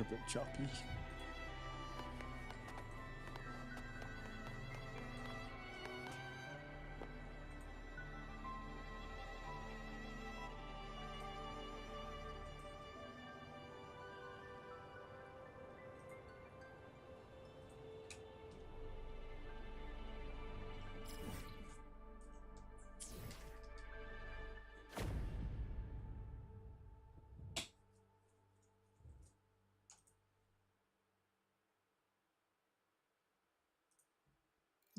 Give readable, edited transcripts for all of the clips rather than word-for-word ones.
bit choppy.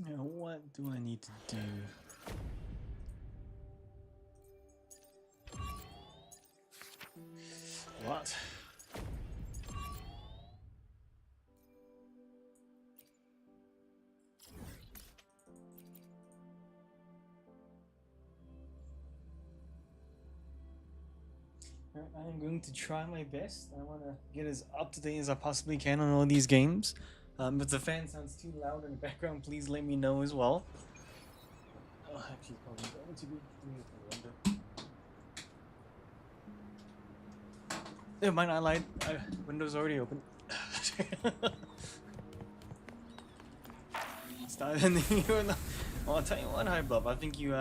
Now, what do I need to do? What? I'm going to try my best. I want to get as up to date as I possibly can on all these games. If the fan sounds too loud in the background, please let me know as well. Oh, actually, probably going to be through the window. Never mind, I lied. Window's already open. Well, I'll tell you what, High Bluff. I think you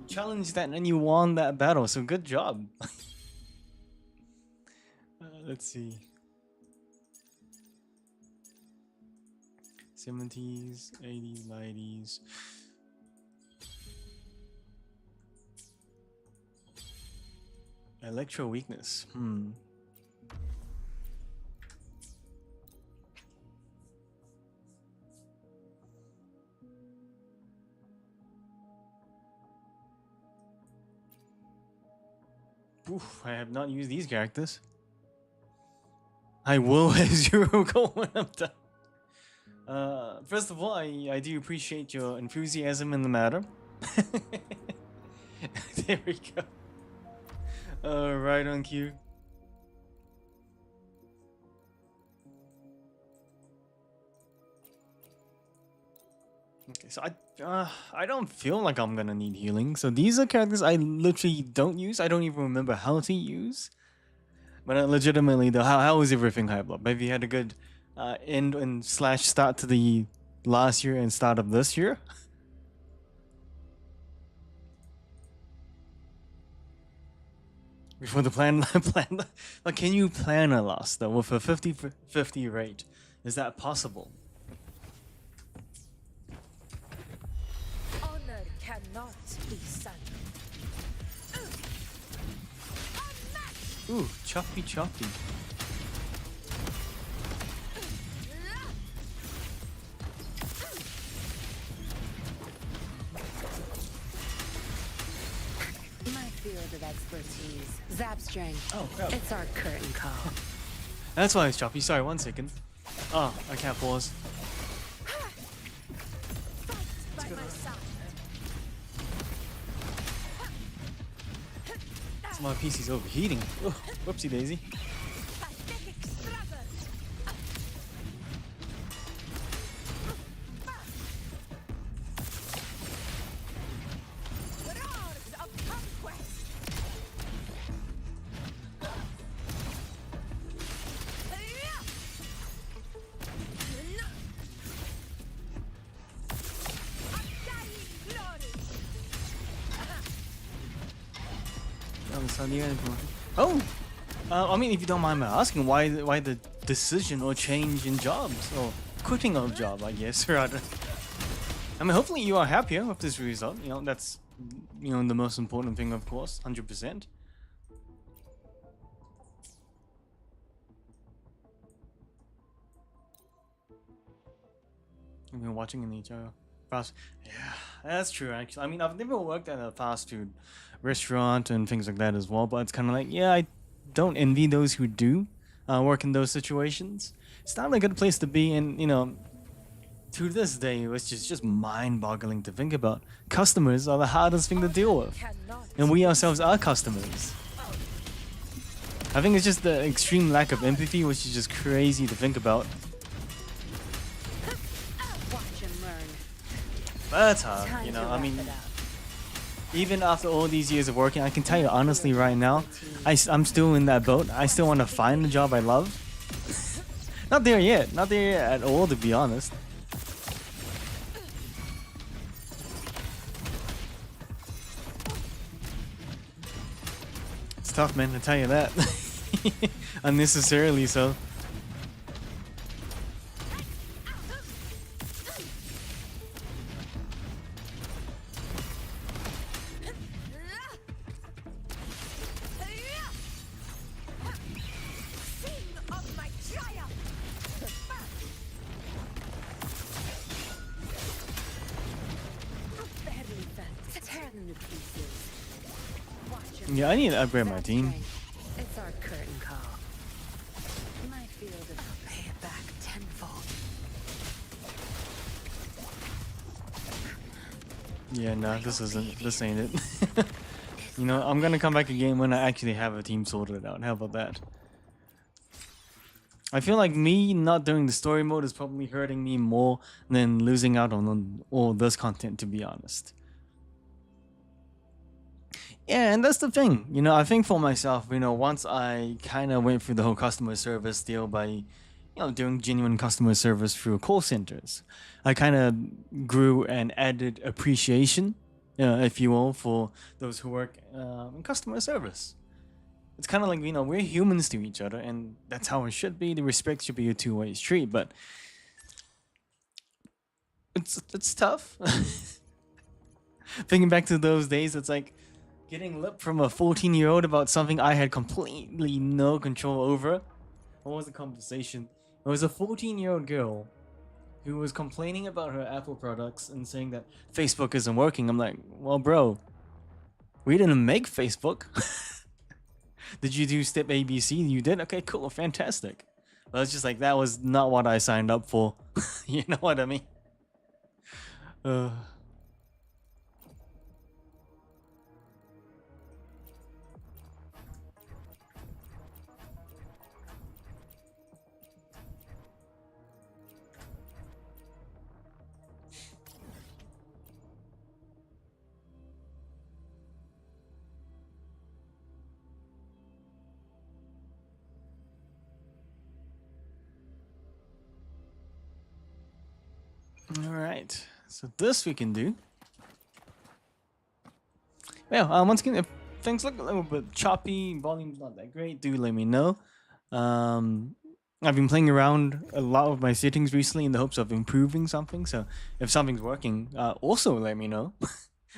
challenged that and you won that battle, so good job. Let's see. 70s, 80s, 90s. Electro weakness. Oof, I have not used these characters. I will as you go when I'm done. First of all, I do appreciate your enthusiasm in the matter. There we go. Right on cue. Okay, so I don't feel like I'm gonna need healing. So these are characters I literally don't use. I don't even remember how to use. But legitimately, though, how is everything, High Blood? Have you had a good end and slash start to the last year and start of this year? Before the plan, but can you plan a loss though with a 50-50 rate? Is that possible? Honor cannot be sung. Ooh, choppy choppy. My field of expertise, Zap String. Oh crap. It's our curtain call. That's why it's choppy. Sorry, 1 second. Oh, I can't pause. By my side. So my PC's overheating. Oh, whoopsie daisy. Pathetic struggle. Roars of conquest. Oh, I mean, if you don't mind me asking, why the decision or change in jobs or quitting of job, I guess, rather. I mean, hopefully you are happier with this result. You know, that's the most important thing, of course, 100%. I've been watching in each other. Fast, yeah, that's true. Actually, I mean, I've never worked at a fast food restaurant and things like that as well. But it's kind of like, yeah, I don't envy those who do work in those situations. It's not a good place to be, and to this day, it's just mind-boggling to think about. Customers are the hardest thing to deal with, and we ourselves are customers. I think it's just the extreme lack of empathy, which is just crazy to think about. That's hard, I mean, even after all these years of working, I can tell you honestly right now, I'm still in that boat. I still want to find a job I love. Not there yet. Not there yet at all, to be honest. It's tough, man, to tell you that. Unnecessarily so. Yeah, I need to upgrade my team. It's our curtain call. My field will pay it back tenfold. Yeah, no, this ain't it. You know, I'm gonna come back again when I actually have a team sorted out. How about that? I feel like me not doing the story mode is probably hurting me more than losing out on all this content, to be honest. Yeah, and that's the thing. You know, I think for myself, you know, once I kind of went through the whole customer service deal by, you know, doing genuine customer service through call centers, I kind of grew and added appreciation, if you will, for those who work in customer service. It's kind of like, you know, we're humans to each other, and that's how it should be. The respect should be a two-way street, but it's tough. Thinking back to those days, it's like getting lip from a 14-year-old about something I had completely no control over. What was the conversation? It was a 14-year-old girl who was complaining about her Apple products and saying that Facebook isn't working. I'm like, well, bro, we didn't make Facebook. Did you do step ABC? You did? Okay, cool, fantastic. But it's just like, that was not what I signed up for. You know what I mean? Alright, so this we can do. Well, once again, if things look a little bit choppy, volume's not that great, do let me know. I've been playing around a lot with my settings recently in the hopes of improving something, so if something's working, also let me know.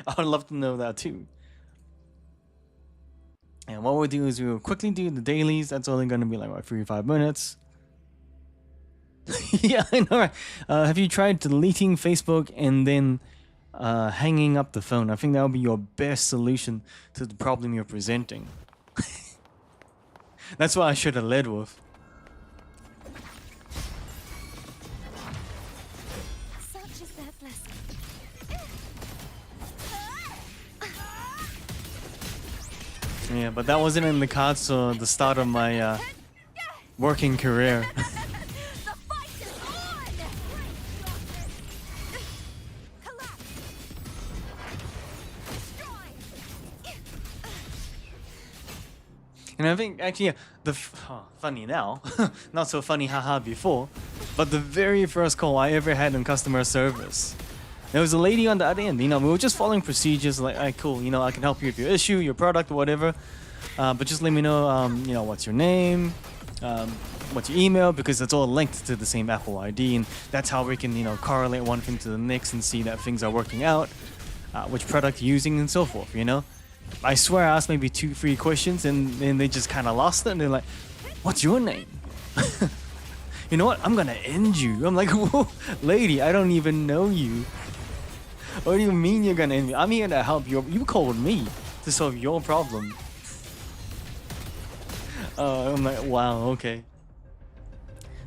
I would love to know that too. And what we'll do is we'll quickly do the dailies. That's only going to be like, what, 3 or 5 minutes. Yeah, I know, right? Have you tried deleting Facebook and then hanging up the phone? I think that would be your best solution to the problem you're presenting. That's what I should have led with. Such is that blessing. Yeah, but that wasn't in the cards for the start of my working career. And I think actually, funny now, not so funny haha before, but the very first call I ever had in customer service, there was a lady on the other end. You know, we were just following procedures like, alright, cool, you know, I can help you with your issue, your product, or whatever, but just let me know, you know, what's your name, what's your email, because it's all linked to the same Apple ID, and that's how we can, you know, correlate one thing to the next and see that things are working out, which product you're using, and so forth, you know. I swear I asked maybe 2-3 questions and they just kind of lost it and they're like, what's your name? You know what? I'm gonna end you. I'm like, whoa, lady, I don't even know you. What do you mean you're gonna end me? I'm here to help you. You called me to solve your problem. I'm like, wow, okay.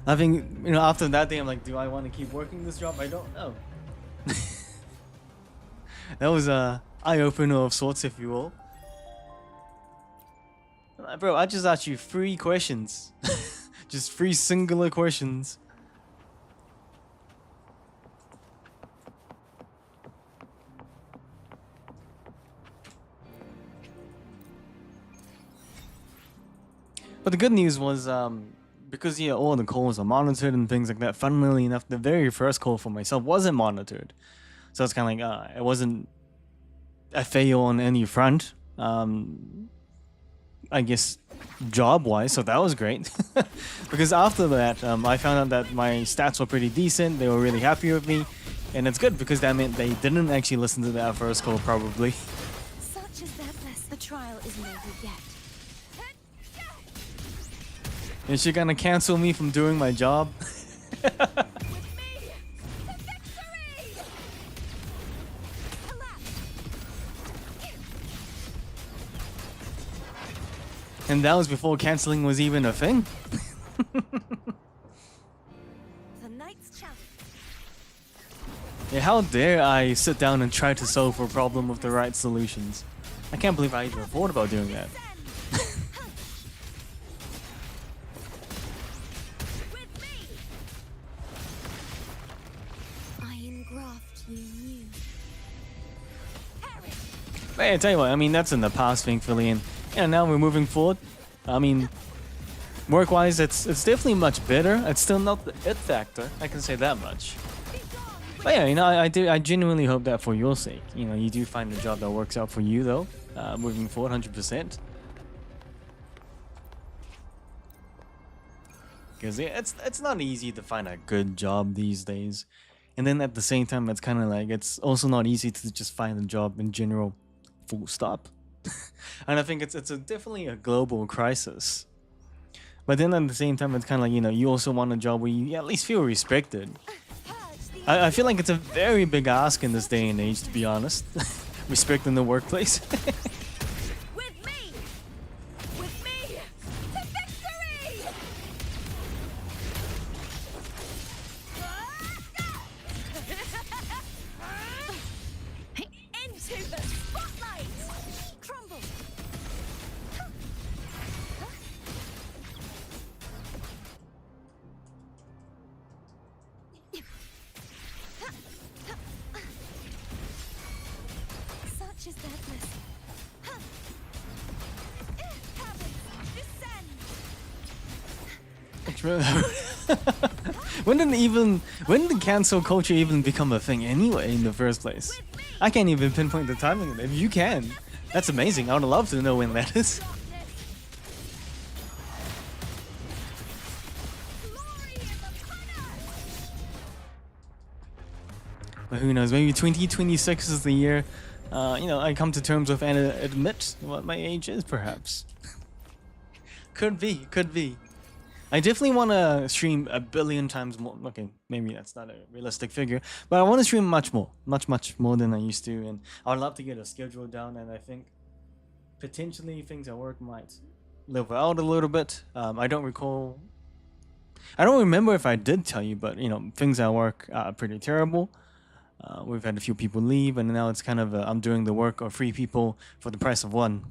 I think, you know, after that day, I'm like, do I want to keep working this job? I don't know. That was a eye-opener of sorts, if you will. Bro, I just asked you 3 questions. Just 3 singular questions. But the good news was, because yeah, all the calls are monitored and things like that. Funnily enough, the very first call for myself wasn't monitored, so it's kind of like it wasn't a fail on any front. I guess job wise, so that was great. Because after that, I found out that my stats were pretty decent. They were really happy with me, and it's good because that meant they didn't actually listen to that first call probably. Such is their bless. The trial isn't over yet. Is she gonna cancel me from doing my job? With me, to victory! Collapse. And that was before canceling was even a thing. The knight's challenge. Yeah, how dare I sit down and try to solve a problem with the right solutions? I can't believe I even thought about doing that. With me. I engraft you new. Perish. But yeah, I tell you what, I mean, that's in the past, thankfully, and yeah, now we're moving forward. I mean, work-wise, it's definitely much better. It's still not the it factor, I can say that much. But yeah, you know, I genuinely hope that for your sake, you know, you do find a job that works out for you, though, moving forward, 100%. Because yeah, it's not easy to find a good job these days, and then at the same time, it's kind of like it's also not easy to just find a job in general, full stop. And I think it's definitely a global crisis. But then at the same time, it's kind of like, you know, you also want a job where you at least feel respected. I feel like it's a very big ask in this day and age, to be honest. Respect in the workplace. With me. With me. To victory. Into the spotlight. Crumble. Such is their blessing. Descend. When did cancel culture even become a thing anyway in the first place? I can't even pinpoint the timing of it. If you can, that's amazing. I would love to know when that is. But who knows? Maybe 2026 is the year. You know, I come to terms with and admit what my age is, perhaps. Could be, could be. I definitely want to stream 1 billion times more. Okay, maybe that's not a realistic figure, but I want to stream much more, much more than I used to, and I would love to get a schedule down. And I think potentially things at work might level out a little bit. I don't remember if I did tell you, but you know, things at work are pretty terrible. We've had a few people leave, and now it's kind of I'm doing the work of 3 people for the price of 1.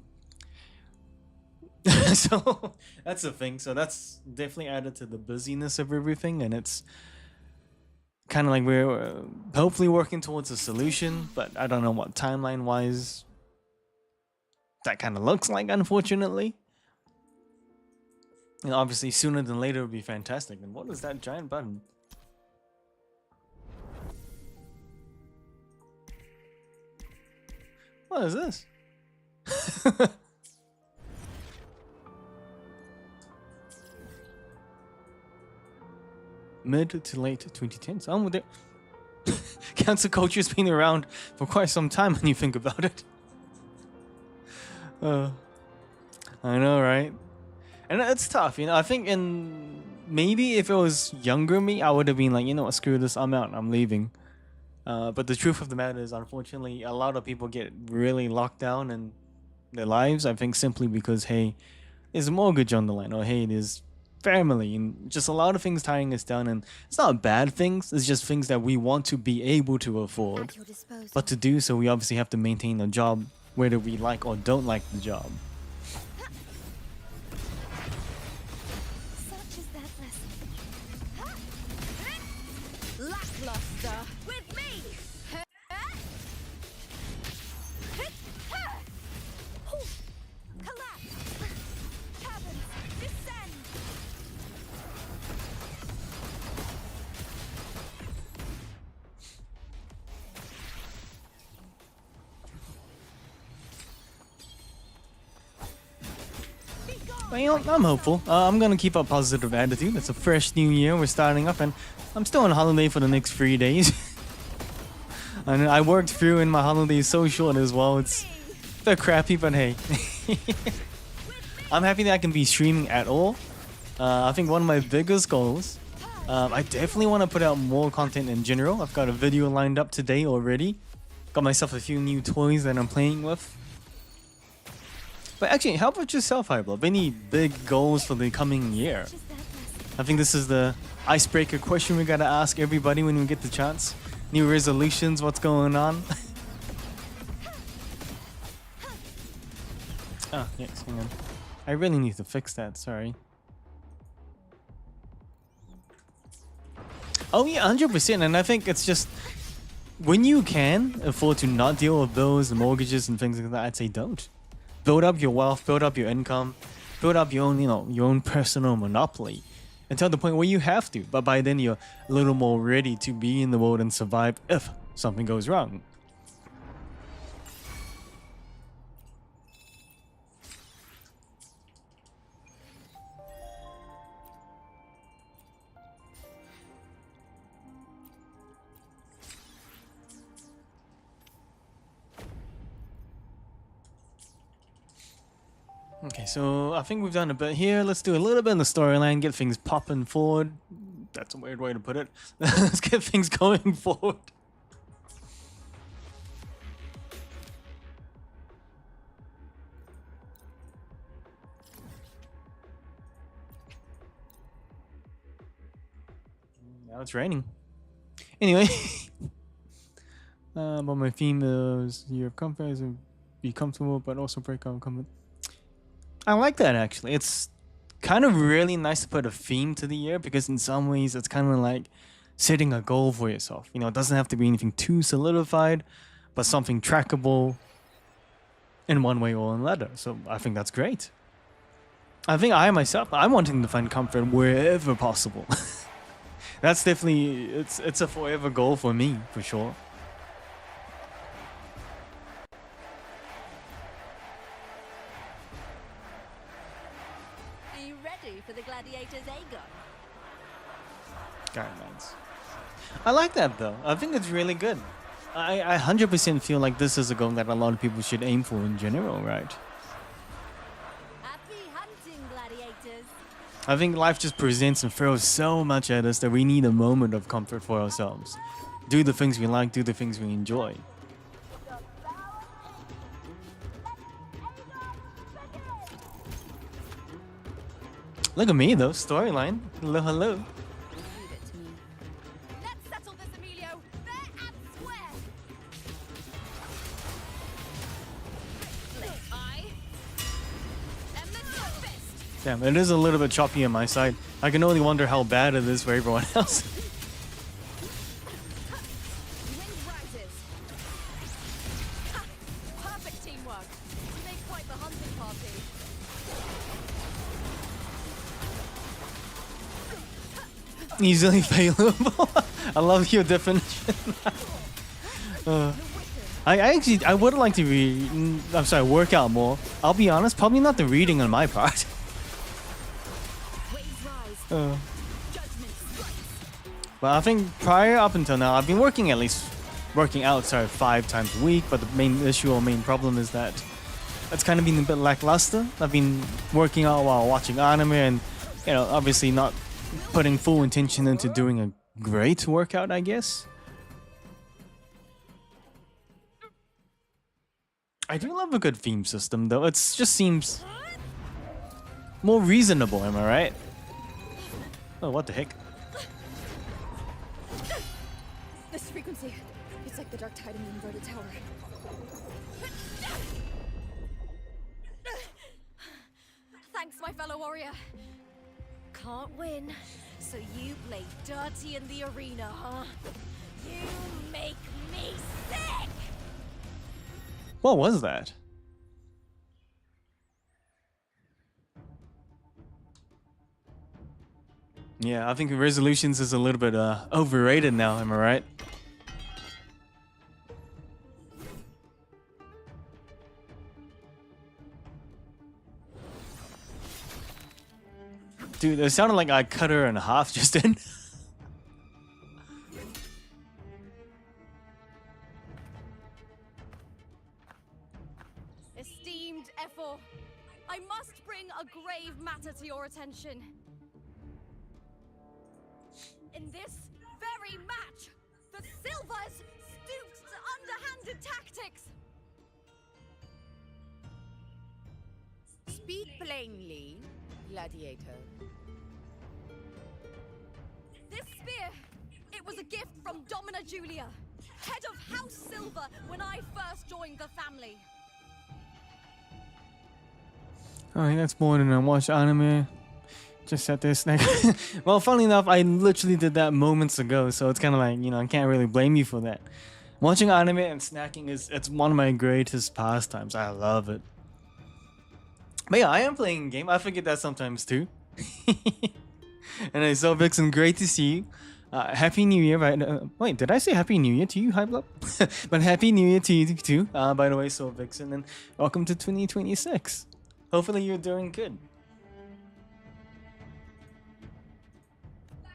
So that's the thing. So that's definitely added to the busyness of everything, and it's kind of like we're hopefully working towards a solution, but I don't know what timeline wise that kind of looks like, unfortunately. And obviously sooner than later would be fantastic. And what is that giant button? What is this? Mid to late 2010s. Oh, cancel culture's been around for quite some time when you think about it. I know, right? And it's tough, you know. I think maybe if it was younger me, I would have been like, you know what, screw this, I'm out, I'm leaving. But the truth of the matter is, unfortunately, a lot of people get really locked down in their lives. I think simply because, hey, there's a mortgage on the line, or hey, there's family, and just a lot of things tying us down. And it's not bad things, it's just things that we want to be able to afford. But to do so, we obviously have to maintain a job, whether we like or don't like the job. Such is that blessing. Lackluster. With me. Collapse. Cabins. Descend. But you know, I'm hopeful. I'm gonna keep a positive attitude. It's a fresh new year. We're starting up, and I'm still on holiday for the next 3 days. And I worked through in my holiday so short as well. It's a bit crappy, but hey. I'm happy that I can be streaming at all. I think one of my biggest goals, I definitely want to put out more content in general. I've got a video lined up today already. Got myself a few new toys that I'm playing with. But actually, how about yourself, Hyblove? Any big goals for the coming year? I think this is the icebreaker question we gotta ask everybody when we get the chance. New resolutions, what's going on? Oh, yes, hang on. I really need to fix that, sorry. Oh yeah, 100%, and I think it's just when you can afford to not deal with bills and mortgages and things like that, I'd say don't. Build up your wealth, build up your income, build up your own, your own personal monopoly until the point where you have to. But by then you're a little more ready to be in the world and survive if something goes wrong. Okay, so I think we've done a bit here. Let's do a little bit in the storyline, get things popping forward. That's a weird way to put it. Let's get things going forward. Now it's raining. Anyway, but my theme is you have comfort and be comfortable, but also break out comfort. I like that actually. It's kind of really nice to put a theme to the year because in some ways it's kind of like setting a goal for yourself. You know, it doesn't have to be anything too solidified, but something trackable in one way or another. So I think that's great. I think I myself, I'm wanting to find comfort wherever possible. That's definitely, it's a forever goal for me, for sure. Are you ready for the gladiator's Aegon? Guidelines. I like that though. I think it's really good. I 100% feel like this is a goal that a lot of people should aim for in general, right? Happy hunting, gladiators. I think life just presents and throws so much at us that we need a moment of comfort for ourselves. Do the things we like, do the things we enjoy. Look at me though, storyline. Hello, hello. Leave it to me. Let's settle this, Emilio. Fair and square. I am the toughest. Damn, it is a little bit choppy on my side. I can only wonder how bad it is for everyone else. Wind rises. Ha! Perfect teamwork. You make quite the hunting party. Easily failable. I love your definition. I would like to work out more. I'll be honest, probably not the reading on my part. Waves rise. Judgment strikes. But I think up until now, I've been working out 5 times a week. But the main issue or main problem is that it's kind of been a bit lackluster. I've been working out while watching anime and, obviously not putting full intention into doing a great workout, I guess. I do love a good theme system, though. It just seems more reasonable, am I right? Oh, what the heck? This frequency, it's like the dark tide in the inverted tower. Thanks, my fellow warrior. Can't win, so you play dirty in the arena, huh? You make me sick! What was that? Yeah, I think resolutions is a little bit overrated now, am I right? Dude, it sounded like I cut her in half just then. Esteemed Ephor, I must bring a grave matter to your attention. In this very match, the Silvers stooped to underhanded tactics. Speak plainly, gladiator. This spear, it was a gift from Domina Julia, head of House Silver when I first joined the family. Alright, that's more than I watch anime. Just set this snack. Well, funny enough, I literally did that moments ago, so it's kind of like, you know, I can't really blame you for that. Watching anime and snacking it's one of my greatest pastimes. I love it. But yeah, I am playing a game. I forget that sometimes too. And I saw Vixen, great to see you. Happy New Year, right? Wait, did I say Happy New Year to you, Hype Up? But Happy New Year to you too, by the way, so Vixen, and welcome to 2026. Hopefully you're doing good.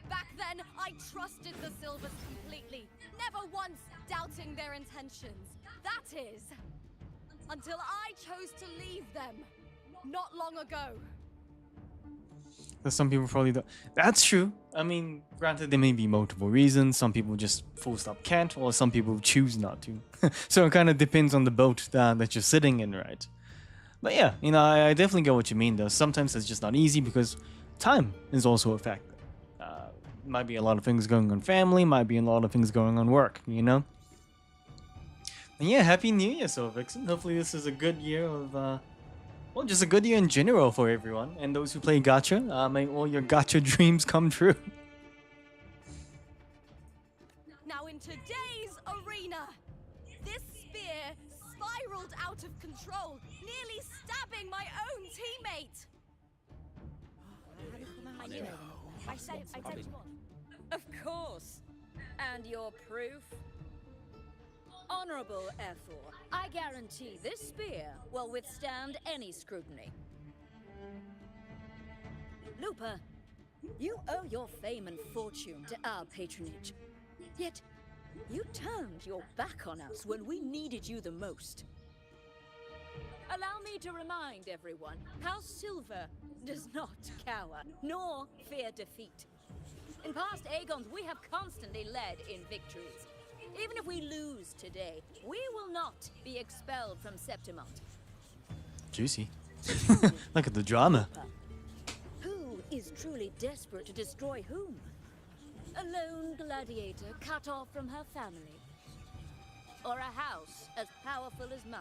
Back then, I trusted the Silvers completely, never once doubting their intentions. That is, until I chose to leave them, not long ago. Some people probably don't. That's true. I mean, granted, there may be multiple reasons. Some people just full stop can't, or some people choose not to. So it kind of depends on the boat that you're sitting in, right? But yeah, you know, I definitely get what you mean, though. Sometimes it's just not easy because time is also a factor. Might be a lot of things going on family, might be a lot of things going on work, you know? And yeah, Happy New Year, so Vixen. Hopefully this is a good year of, well, just a good year in general for everyone. And those who play gacha, may all your gacha dreams come true. Now in today's arena, this spear spiraled out of control, nearly stabbing my own teammate. I knew it. I said you on. Of course. And your proof? Honorable Ephor, I guarantee this spear will withstand any scrutiny. Looper, you owe your fame and fortune to our patronage. Yet, you turned your back on us when we needed you the most. Allow me to remind everyone, House Silver does not cower, nor fear defeat. In past Aegons, we have constantly led in victories. Even if we lose today, we will not be expelled from Septimont. Juicy. Look at the drama. Who is truly desperate to destroy whom? A lone gladiator cut off from her family? Or a house as powerful as mine?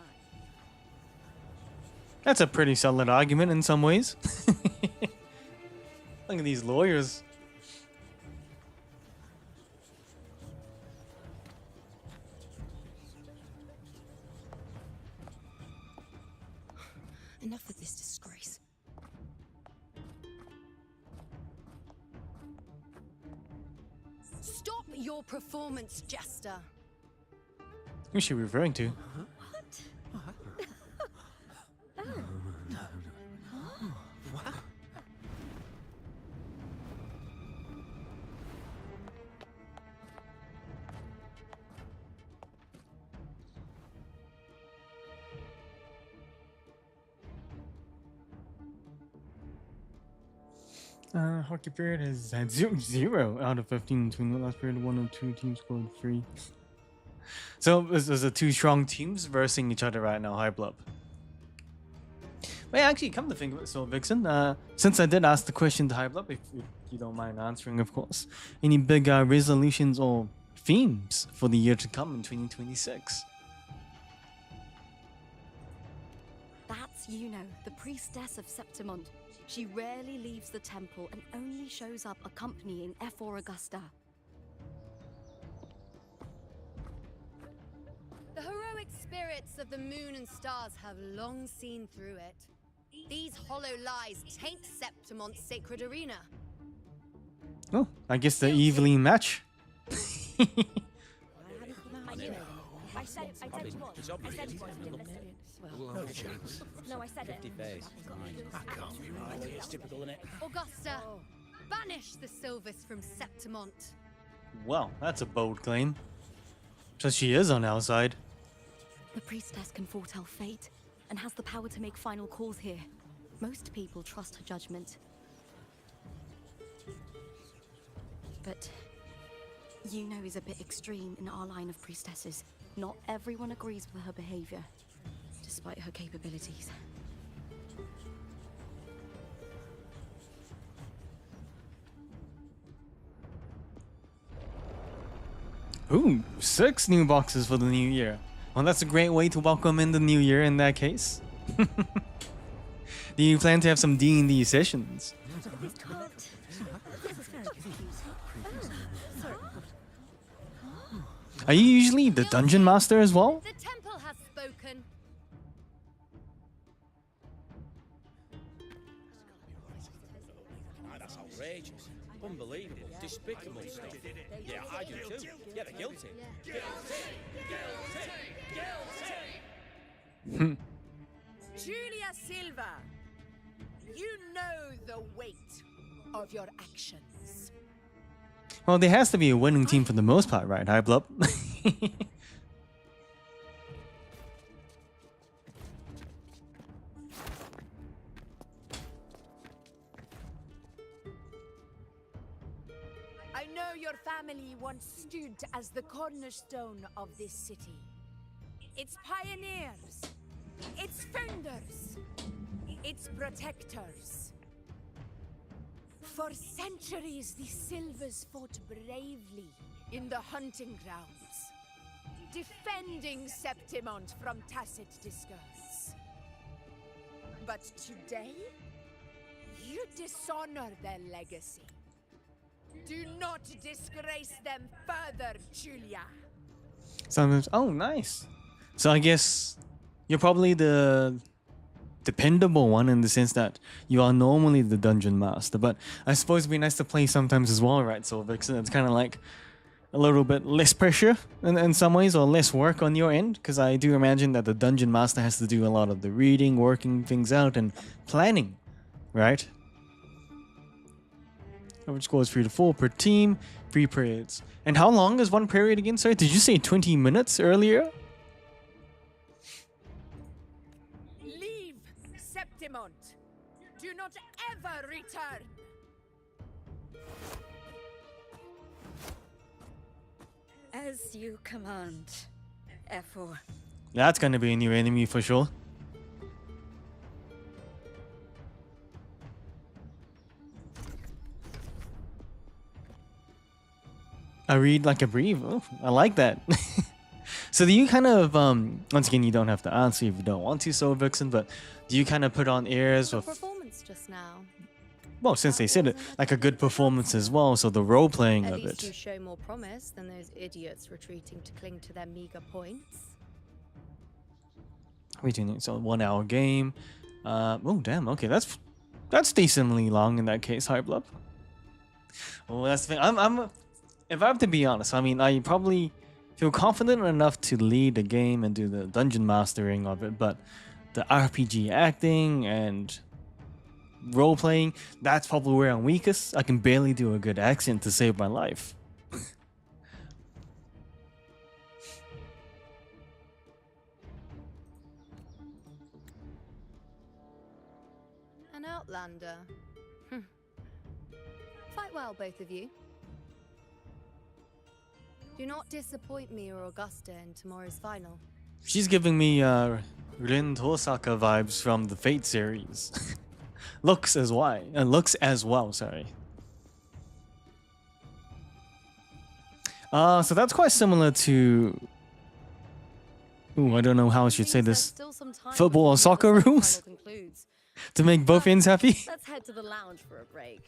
That's a pretty solid argument in some ways. Look at these lawyers. Enough of this disgrace. Stop your performance, Jester. Who's she referring to? Hockey period has had 0 out of 15 between the last period. 102 teams scored 3. So this is a two strong teams versing each other right now. High blood. Wait, actually, come to think of it, so Vixen, since I did ask the question to High blood, if you don't mind answering, of course, any big resolutions or themes for the year to come in 2026? That's Yuno, the priestess of Septimont. She rarely leaves the temple and only shows up accompanying Ephor Augusta. The heroic spirits of the moon and stars have long seen through it. These hollow lies taint Septimont's sacred arena. Oh, I guess the Evelyn match. I I said it was. It's I obvious. said it was. You didn't listen. Well, No chance. no, I said it. 50 face. That can't be right. It's typical, isn't it? Augusta, banish the Silvis from Septimont. Well, that's a bold claim. So she is on our side. The priestess can foretell fate and has the power to make final calls here. Most people trust her judgment. But Yuno is a bit extreme in our line of priestesses. Not everyone agrees with her behavior, despite her capabilities. Ooh, 6 new boxes for the new year. Well, that's a great way to welcome in the new year in that case. Do you plan to have some D&D sessions? Are you usually the dungeon master as well? The temple has spoken. That's outrageous. Unbelievable. Despicable stuff. Yeah, I do too. Yeah, they're guilty. Julia Silva, you know the weight of your actions. Well, there has to be a winning team for the most part, right, Hypelup? I know your family once stood as the cornerstone of this city. Its pioneers, its founders, its protectors. For centuries, the Silvers fought bravely in the hunting grounds, defending Septimont from tacit disgrace. But today, you dishonor their legacy. Do not disgrace them further, Julia. Sometimes, oh, nice. So I guess you're probably the dependable one in the sense that you are normally the dungeon master, but I suppose it'd be nice to play sometimes as well, right, Silvix? It's kind of like a little bit less pressure in some ways, or less work on your end, because I do imagine that the dungeon master has to do a lot of the reading, working things out, and planning, right? Average score is 3 to 4 per team, 3 periods. And how long is one period again? Sorry, did you say 20 minutes earlier? Leave Septimont. Do not ever return. As you command, F4. That's gonna be a new enemy for sure. I read like a brief. Oh, I like that. So do you kind of once again, you don't have to answer if you don't want to, so Vixen, but do you kind of put on airs The with, performance just now. well, since they said it, like a good performance as well, so the role playing At of least you it. show more promise than those idiots retreating to cling to their meager points. We're doing it, so 1 hour game. Oh damn, okay, that's decently long in that case, Hype Lab. Well, that's the thing. I'm if I have to be honest, I mean, I probably feel confident enough to lead the game and do the dungeon mastering of it, but the RPG acting and role playing, that's probably where I'm weakest. I can barely do a good accent to save my life. An outlander. Fight well, both of you. Do not disappoint me or Augusta in tomorrow's final. She's giving me Rin Tosaka vibes from the Fate series. Looks as well, sorry. So that's quite similar to, ooh, I don't know how I should say Seems there's this. still some time Football or before the soccer semi-final rules? concludes. To make both ends happy. Let's head to the lounge for a break.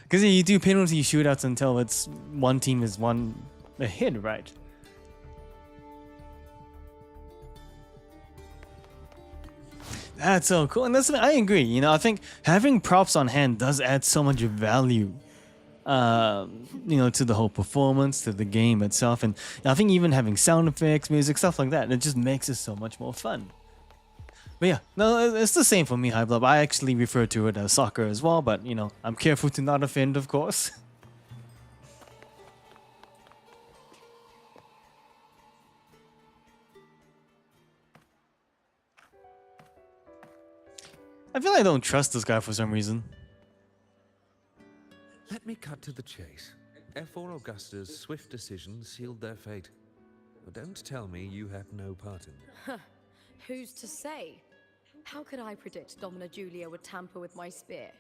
Because you do penalty shootouts until it's one team is one ahead, right? That's so cool, and that's, I agree. You know, I think having props on hand does add so much value. to the whole performance, to the game itself, and I think even having sound effects, music, stuff like that, it just makes it so much more fun. But yeah, no, it's the same for me, Hype Lab. I actually refer to it as soccer as well, but I'm careful to not offend, of course. I feel like I don't trust this guy for some reason. Let me cut to the chase. F4 Augusta's swift decision sealed their fate. But don't tell me you had no part in it. Who's to say? How could I predict Domina Julia would tamper with my spear?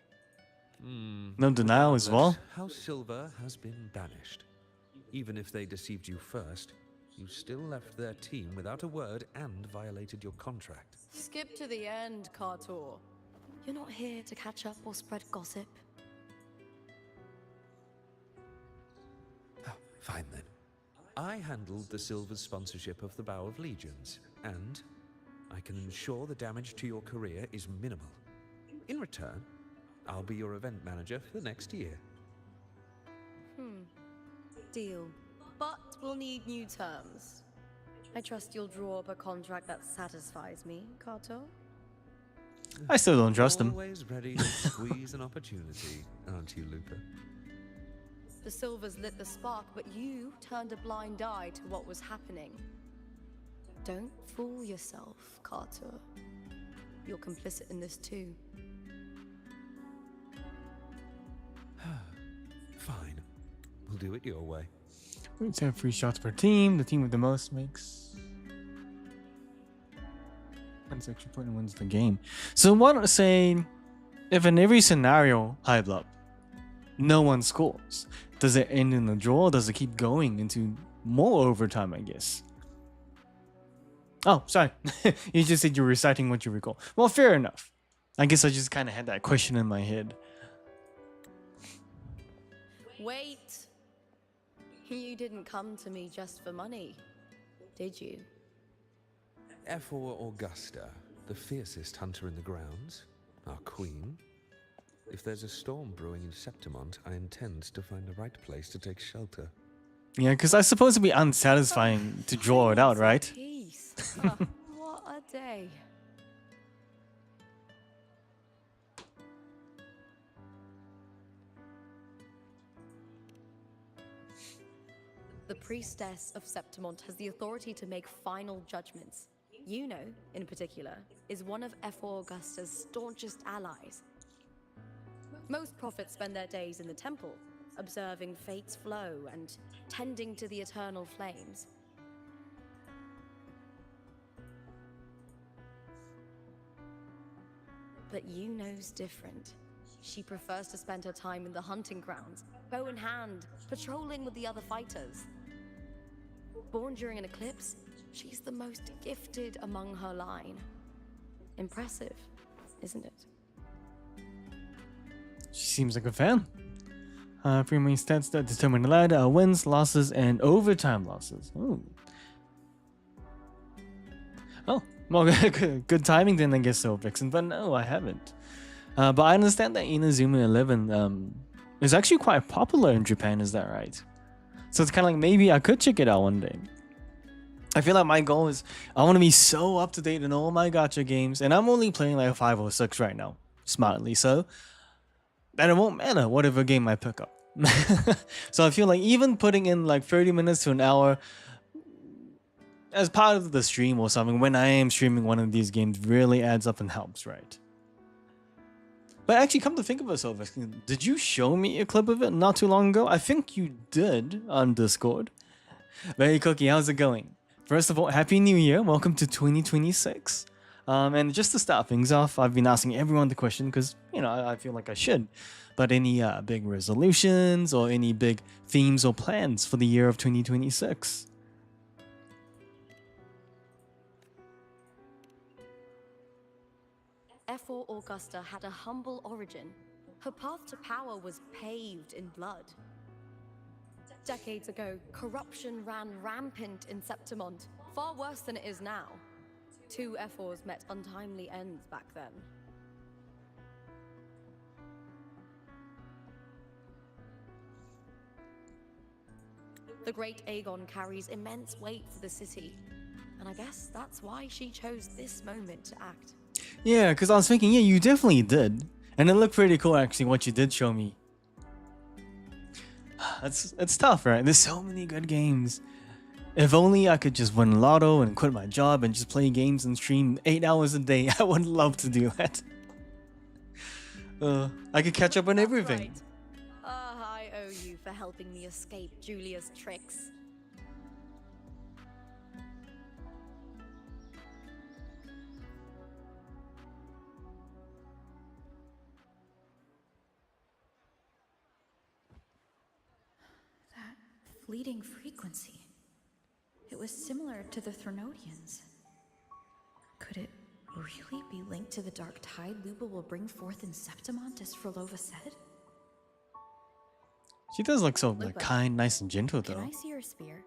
No denial as well. House Silver has been banished. Even if they deceived you first, you still left their team without a word and violated your contract. Skip to the end, Cartor. You're not here to catch up or spread gossip. Oh, fine then. I handled the Silver's sponsorship of the Bow of Legions, and I can ensure the damage to your career is minimal. In return, I'll be your event manager for the next year. Deal. But we'll need new terms. I trust you'll draw up a contract that satisfies me, Cartor. I still don't trust him. Always ready to squeeze an opportunity, aren't you, Luca? The Silvers lit the spark, but you turned a blind eye to what was happening. Don't fool yourself, Carter. You're complicit in this too. Fine. We'll do it your way. We have 3 shots per team. The team with the most makes one extra point and wins the game. So what say if in every scenario, Hype Lab, no one scores? Does it end in a draw? Or does it keep going into more overtime, I guess? Oh, sorry. You just said you're reciting what you recall. Well, fair enough. I guess I just kind of had that question in my head. Wait. You didn't come to me just for money, did you? F4 Augusta, the fiercest hunter in the grounds, our queen. If there's a storm brewing in Septimont, I intend to find the right place to take shelter. Yeah, because I suppose it'd be unsatisfying to draw it out, right? Peace. What a day. The priestess of Septimont has the authority to make final judgments. You know, in particular, is one of F4 Augusta's staunchest allies. Most prophets spend their days in the temple, observing fate's flow and tending to the eternal flames. But Yuno's different. She prefers to spend her time in the hunting grounds, bow in hand, patrolling with the other fighters. Born during an eclipse, she's the most gifted among her line. Impressive, isn't it? She seems like a fan. 3 main stats that determine the ladder are wins, losses, and overtime losses. Ooh. Oh, well, good timing then, I guess so, Vixen. But no, I haven't. But I understand that Inazuma 11 is actually quite popular in Japan, is that right? So it's kind of like maybe I could check it out one day. I feel like my goal is I want to be so up to date in all my gacha games, and I'm only playing like 5 or 6 right now, smartly so, that it won't matter whatever game I pick up. So I feel like even putting in like 30 minutes to an hour as part of the stream or something when I am streaming one of these games really adds up and helps, right? But actually, come to think of it, did you show me a clip of it not too long ago? I think you did on Discord. Hey Cookie, how's it going? First of all, Happy New Year. Welcome to 2026. And just to start things off, I've been asking everyone the question because, I feel like I should. But any big resolutions or any big themes or plans for the year of 2026? F4 Augusta had a humble origin. Her path to power was paved in blood. Decades ago, corruption ran rampant in Septimont, far worse than it is now. 2 F4s met untimely ends back then. The great Aegon carries immense weight for the city, and I guess that's why she chose this moment to act. Yeah, because I was thinking, yeah, you definitely did. And it looked pretty cool, actually, what you did show me. It's tough, right? There's so many good games. If only I could just win lotto and quit my job and just play games and stream 8 hours a day, I would love to do that. I could catch up on everything. Right. I owe you for helping me escape Julia's tricks. That fleeting frequency. It was similar to the Threnodians. Could it really be linked to the dark tide Lupa will bring forth in Septimont, as Frolova said? She does look so like Lupa, kind, nice, and gentle, Can though. I see your spear?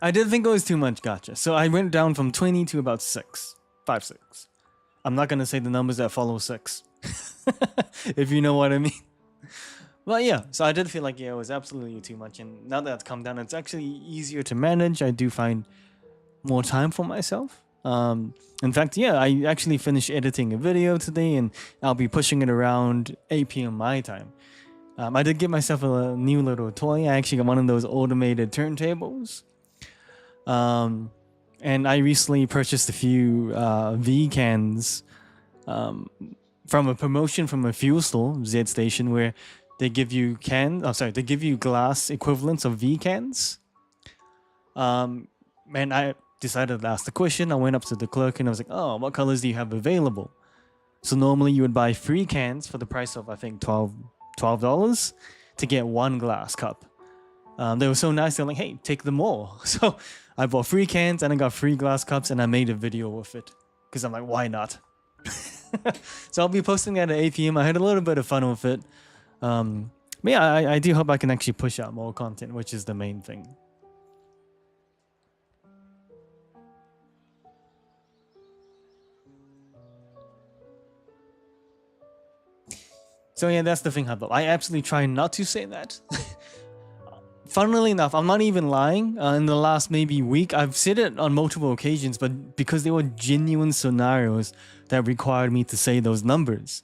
I did think it was too much gotcha. So I went down from 20 to about 6. 5, 6. I'm not gonna say the numbers that follow 6. If you know what I mean. Well, yeah, so I did feel like, yeah, it was absolutely too much. And now that it's come down, it's actually easier to manage. I do find more time for myself. In fact, yeah, I actually finished editing a video today and I'll be pushing it around 8 p.m. my time. I did get myself a new little toy. I actually got one of those automated turntables. And I recently purchased a few V cans from a promotion from a fuel store, Z Station, where they give you they give you glass equivalents of V cans. And I decided to ask the question. I went up to the clerk and I was like, oh, what colors do you have available? So normally you would buy 3 cans for the price of, I think, $12 to get 1 glass cup. They were so nice. They're like, hey, take them all. So I bought 3 cans and I got 3 glass cups and I made a video with it. Because I'm like, why not? So I'll be posting that at 8 p.m. I had a little bit of fun with it. But yeah, I do hope I can actually push out more content, which is the main thing. So yeah, that's the thing, Hubble. I absolutely try not to say that. Funnily enough, I'm not even lying. In the last maybe week, I've said it on multiple occasions, but because they were genuine scenarios that required me to say those numbers.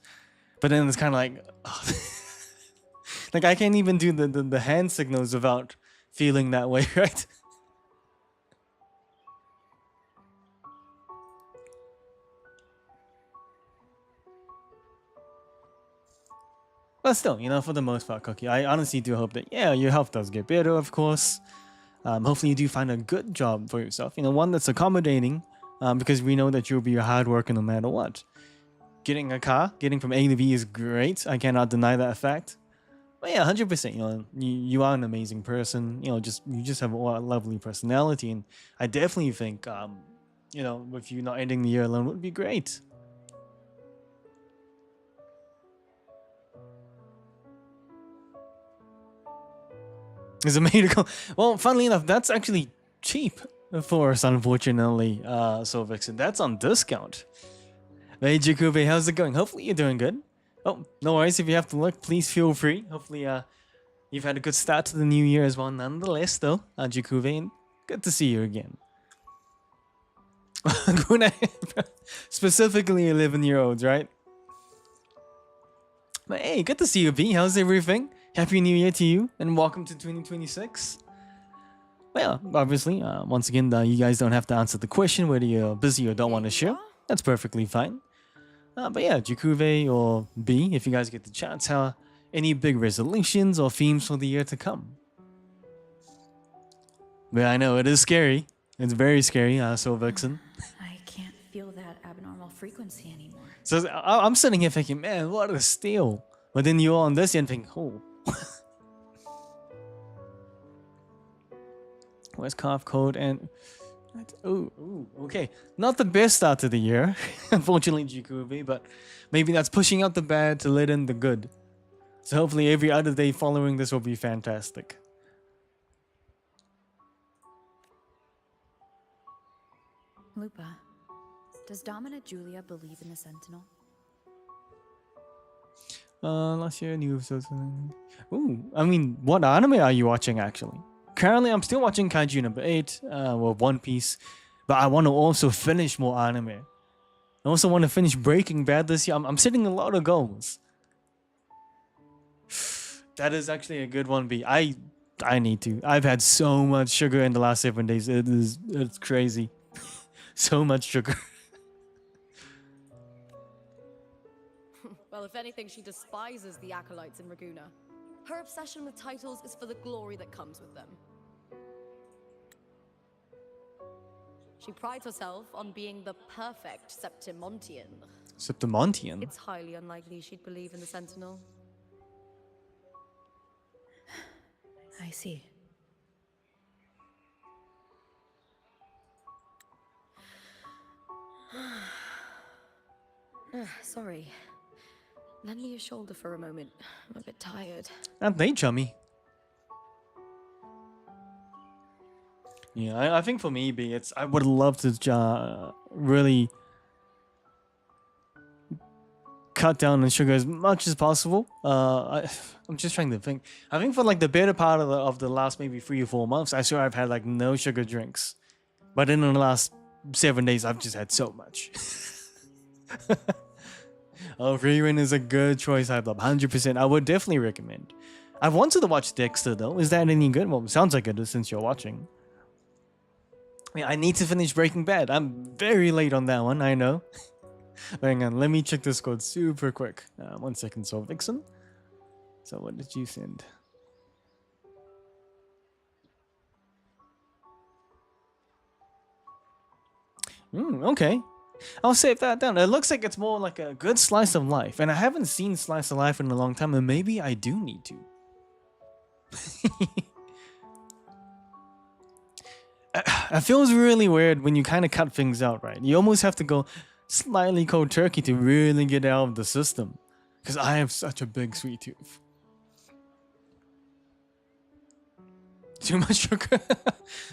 But then it's kind of like, like I can't even do the hand signals without feeling that way, right? But still, you know, for the most part, Cookie, I honestly do hope that, yeah, your health does get better, of course. Hopefully you do find a good job for yourself, you know, one that's accommodating, because we know that you'll be a hard worker no matter what. Getting a car, getting from A to B is great. I cannot deny that fact. But yeah, 100%, you know, you are an amazing person. You know, you just have a lovely personality, and I definitely think, you know, with you not ending the year alone would be great. Is it made to go? Well, funnily enough, that's actually cheap for us, unfortunately. So Vixen, that's on discount. Hey Jakube, how's it going? Hopefully you're doing good. Oh, no worries. If you have to look, please feel free. Hopefully, you've had a good start to the new year as well. Nonetheless, though, Jakube, and good to see you again. Specifically 11-year-olds, right? But hey, good to see you, B. How's everything? Happy New Year to you, and welcome to 2026. Well, obviously, once again, you guys don't have to answer the question whether you're busy or don't want to share. That's perfectly fine. But yeah, Jakuve or B, if you guys get the chance, any big resolutions or themes for the year to come? But I know it is scary. It's very scary, so Vixen. I can't feel that abnormal frequency anymore. So I'm sitting here thinking, man, what a steal. But then you're on this end thinking, oh. Where's cough code and okay. Not the best start to the year, unfortunately, Jakubi, but maybe that's pushing out the bad to let in the good. So hopefully every other day following this will be fantastic. Lupa, does Domina Julia believe in the Sentinel? Last year, new episodes. Ooh, I mean, what anime are you watching actually? Currently, I'm still watching Kaiju number 8, well, One Piece, but I want to also finish more anime. I also want to finish Breaking Bad this year. I'm setting a lot of goals. That is actually a good one, B. I need to. I've had so much sugar in the last 7 days. It's crazy. So much sugar. Well, if anything, she despises the acolytes in Raguna. Her obsession with titles is for the glory that comes with them. She prides herself on being the perfect Septimontian. Septimontian? It's highly unlikely she'd believe in the Sentinel. I see. Sorry. Lend me your shoulder for a moment. I'm a bit tired. Aren't they chummy? Yeah, I think for me, B, it's I would love to really cut down on sugar as much as possible. I'm just trying to think. I think for like the better part of the last maybe 3 or 4 months, I swear I've had like no sugar drinks. But in the last 7 days, I've just had so much. Oh, Freewind is a good choice, Hype Lab. 100%. I would definitely recommend. I've wanted to watch Dexter though. Is that any good? Well, it sounds like it is since you're watching. I mean, I need to finish Breaking Bad. I'm very late on that one, I know. Hang on, let me check this code super quick. 1 second, so Vixen. So what did you send? Okay. I'll save that down. It looks like it's more like a good slice of life. And I haven't seen slice of life in a long time, and maybe I do need to. It feels really weird when you kind of cut things out, right? You almost have to go slightly cold turkey to really get out of the system. Because I have such a big sweet tooth. Too much sugar.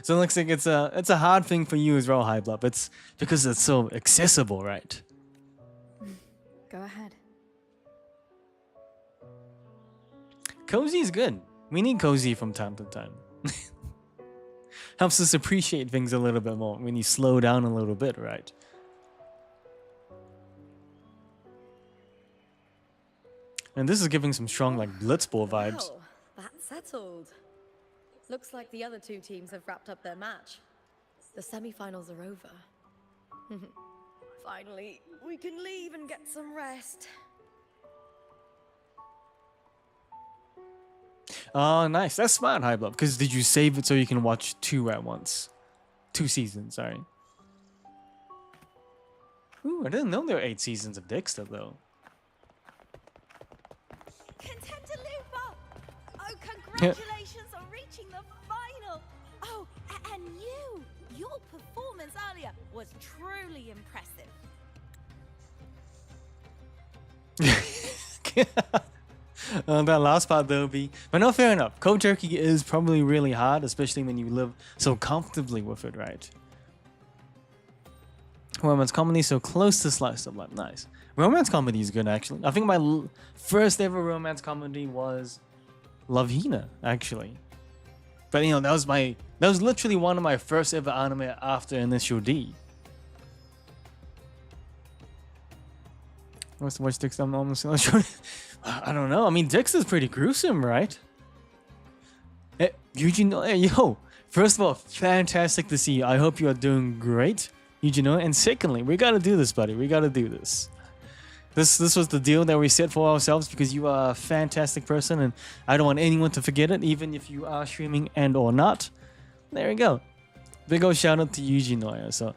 So it looks like it's a hard thing for you as well, High Blood. It's because it's so accessible, right? Go ahead. Cozy is good. We need cozy from time to time. Helps us appreciate things a little bit more when you slow down a little bit, right? And this is giving some strong like Blitzball vibes. Well, that's settled. Looks like the other two teams have wrapped up their match. The semi-finals are over. Finally, we can leave and get some rest. Oh, nice. That's smart, High Blood. Because did you save it so you can watch 2 at once? 2 seasons, sorry. Ooh, I didn't know there were 8 seasons of Dexter, though. Contender Lupa! Oh, congratulations on reaching the final! Oh, and your performance earlier was truly impressive. That last part though, be, but no, fair enough. Cold turkey is probably really hard, especially when you live so comfortably with it, right? Romance comedy so close to slice of life, nice. Romance comedy is good actually. I think my first ever romance comedy was Love Hina, actually. But you know, that was literally one of my first ever anime after Initial D. What's the watch Dexter? I'm almost not sure. I don't know. I mean, Dexter's pretty gruesome, right? Hey, Eugene, hey, yo. First of all, fantastic to see you. I hope you are doing great, Eugene. And secondly, we gotta do this, buddy. We gotta do this. This was the deal that we set for ourselves because you are a fantastic person, and I don't want anyone to forget it, even if you are streaming and or not. There we go. Big old shout out to Yuji Noya. So,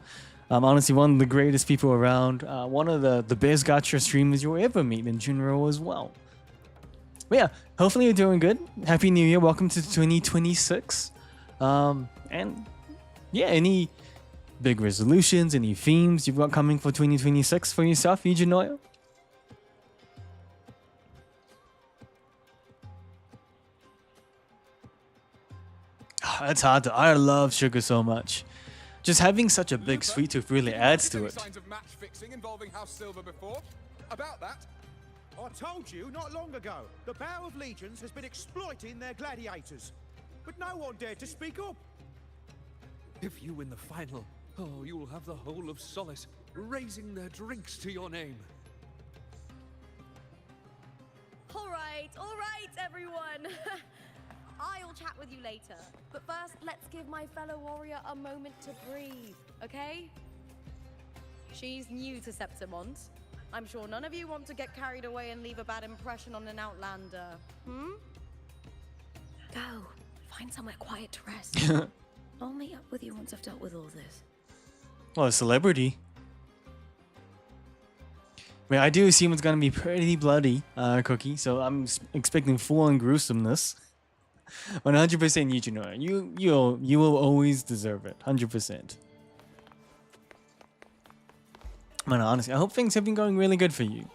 honestly, one of the greatest people around. One of the best gacha streamers you'll ever meet in general as well. But yeah, hopefully you're doing good. Happy New Year. Welcome to 2026. And yeah, any big resolutions, any themes you've got coming for 2026 for yourself, Yuji Noya? That's hard to. I love sugar so much. Just having such a big sweet tooth really adds to it. Signs of match fixing involving House Silver before? About that, I told you not long ago, the Bow of Legions has been exploiting their gladiators. But no one dared to speak up. If you win the final, oh, you'll have the whole of Solace raising their drinks to your name. All right, everyone. I'll chat with you later. But first, let's give my fellow warrior a moment to breathe, okay? She's new to Septimont. I'm sure none of you want to get carried away and leave a bad impression on an outlander. Go. Find somewhere quiet to rest. I'll meet up with you once I've dealt with all this. Well, a celebrity. I mean, I do assume it's gonna be pretty bloody, Cookie. So I'm expecting full-on gruesomeness. 100% Yuchino. You will always deserve it. 100%. Man, honestly, I hope things have been going really good for you.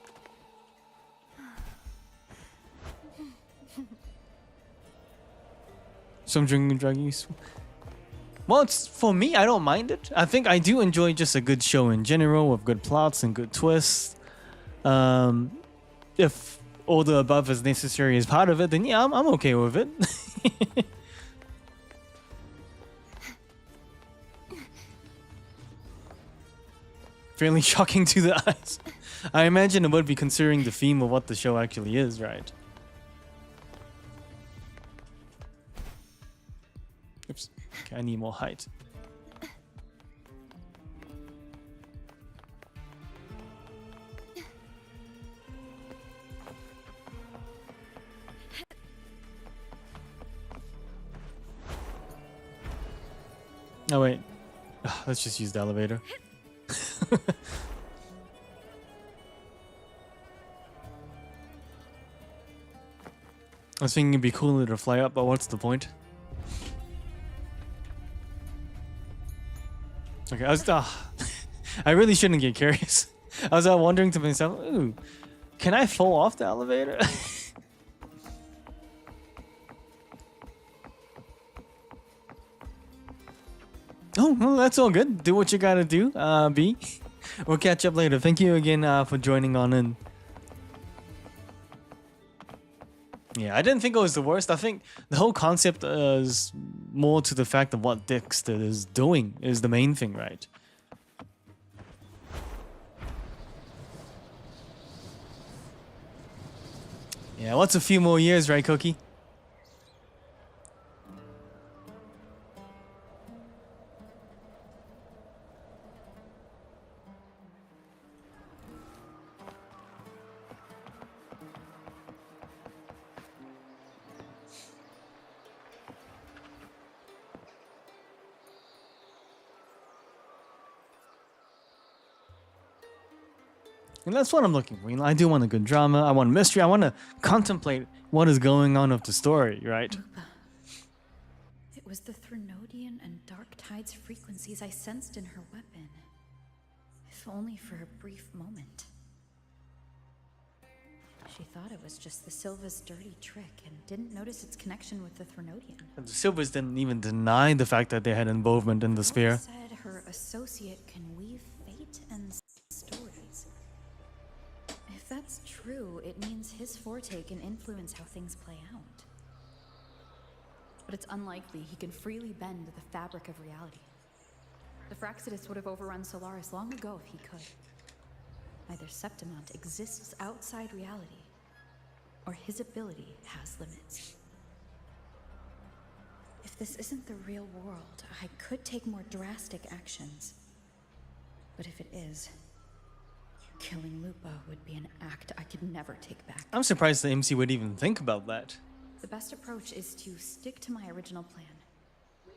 Some drinking drug use. Well, it's for me. I don't mind it. I think I do enjoy just a good show in general with good plots and good twists. If all the above is necessary as part of it, then yeah, I'm okay with it. Fairly shocking to the eyes. I imagine it would be considering the theme of what the show actually is, right? Oops. Okay, I need more height. Oh wait. Let's just use the elevator. I was thinking it'd be cooler to fly up, but what's the point? Okay, I really shouldn't get curious. I was wondering to myself, ooh, can I fall off the elevator? Oh, well, that's all good. Do what you gotta do, B. We'll catch up later. Thank you again for joining on in. Yeah, I didn't think it was the worst. I think the whole concept is more to the fact of what Dexter is doing is the main thing, right? Yeah, what's a few more years, right, Cookie? And that's what I'm looking for. You know, I do want a good drama. I want mystery. I want to contemplate what is going on with the story, right? It was the Threnodian and Dark Tide's frequencies I sensed in her weapon. If only for a brief moment. She thought it was just the Silva's dirty trick and didn't notice its connection with the Threnodian. And the Silvers didn't even deny the fact that they had involvement in the sphere. Said her associate can weave fate and stories. If that's true, it means his forte can influence how things play out. But it's unlikely he can freely bend the fabric of reality. The Fraxidus would have overrun Solaris long ago if he could. Either Septimont exists outside reality, or his ability has limits. If this isn't the real world, I could take more drastic actions. But if it is, killing Lupa would be an act I could never take back. I'm surprised the MC would even think about that. The best approach is to stick to my original plan.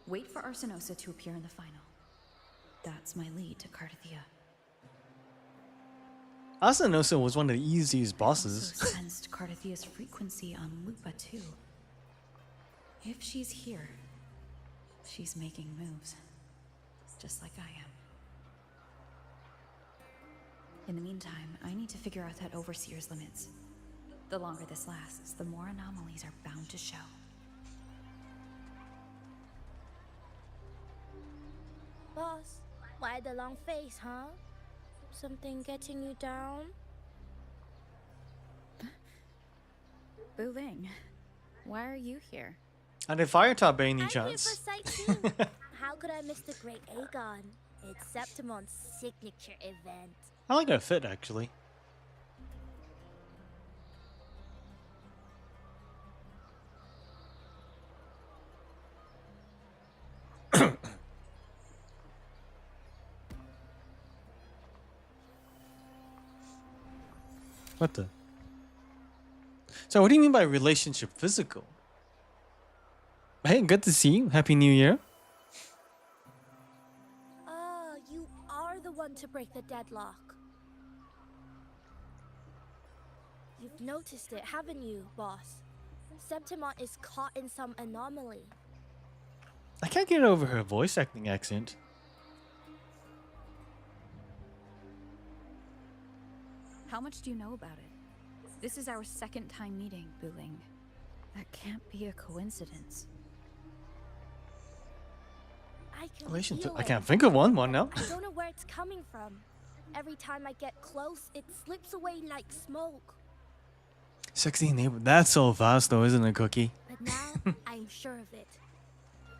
Wait for Arsenosa to appear in the final. That's my lead to Cardathia. Asanosa was one of the easiest bosses. I also sensed Cardathia's frequency on Lupa too. If she's here, she's making moves. Just like I am. In the meantime, I need to figure out that Overseer's limits. The longer this lasts, the more anomalies are bound to show. Boss, why the long face, huh? Something getting you down? Bu Ling, why are you here? Are they fire top by any I'm here for chance? sightseeing. How could I miss the Great Aegon? It's Septimon's signature event. I like her fit actually. What the? So what do you mean by relationship physical? Hey, good to see you. Happy New Year. Ah, you are the one to break the deadlock. You've noticed it, haven't you, boss? Septimon is caught in some anomaly. I can't get over her voice acting accent. How much do you know about it? This is our second time meeting, Bu Ling. That can't be a coincidence. I can Relationship. feel I it. can't think of one now. I don't know where it's coming from. Every time I get close, it slips away like smoke. 16 neighbor. That's so fast though, isn't it, Cookie? But now, I'm sure of it.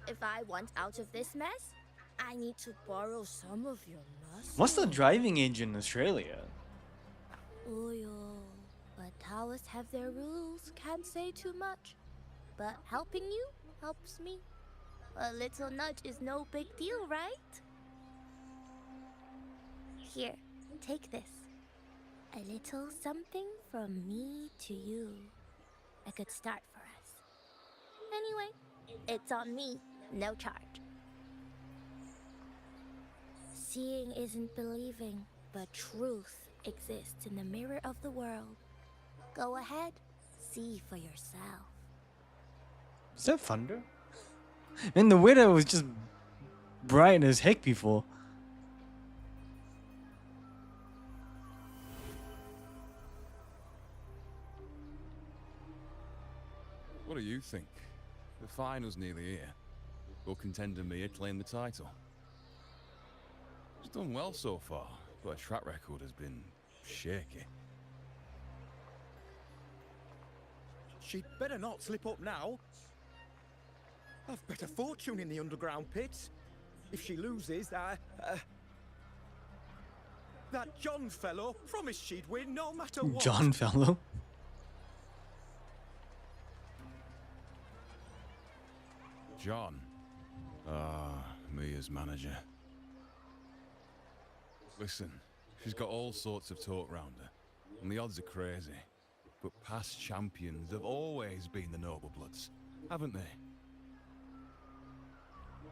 If I want out of this mess, I need to borrow some of your muscle. What's the driving age in Australia? Oil. But Taoists have their rules. Can't say too much. But helping you helps me. A little nudge is no big deal, right? Here, take this. A little something from me to you. A good start for us. Anyway, it's on me. No charge. Seeing isn't believing, but truth exists in the mirror of the world. Go ahead, see for yourself. Is that thunder? And the weather was just bright as heck before. What do you think? The final's nearly here. Will contender Mia claim the title? She's done well so far, but her track record has been shaky. She'd better not slip up now. I've bet a fortune in the underground pits. If she loses, that John fellow promised she'd win no matter what. John fellow. John. Mia's manager. Listen, she's got all sorts of talk round her, and the odds are crazy. But past champions have always been the noble bloods, haven't they?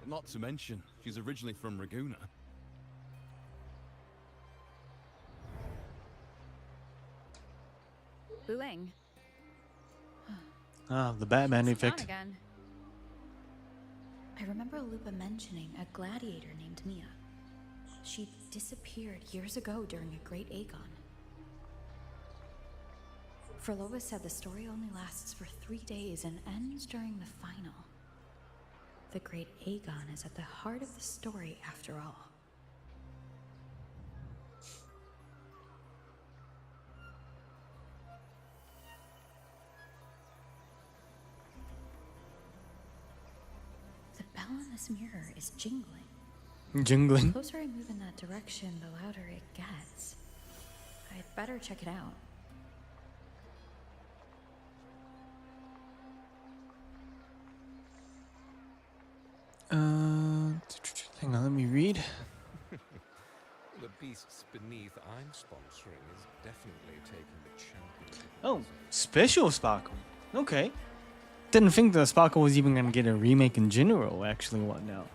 Not to mention, she's originally from Raguna. Bu Ling. Ah, the Batman What's going on effect. again? I remember Lupa mentioning a gladiator named Mia. She disappeared years ago during a Great Aegon. Frolova said the story only lasts for 3 days and ends during the final. The Great Aegon is at the heart of the story after all. The bell in this mirror is jingling. The Jingling. closer I move in that direction, the louder it gets. I'd better check it out. Hang on, let me read. The beasts beneath I'm sponsoring is definitely taking the champion. Oh, special Sparkle. Okay. Didn't think the Sparkle was even gonna get a remake in general. Actually, what now?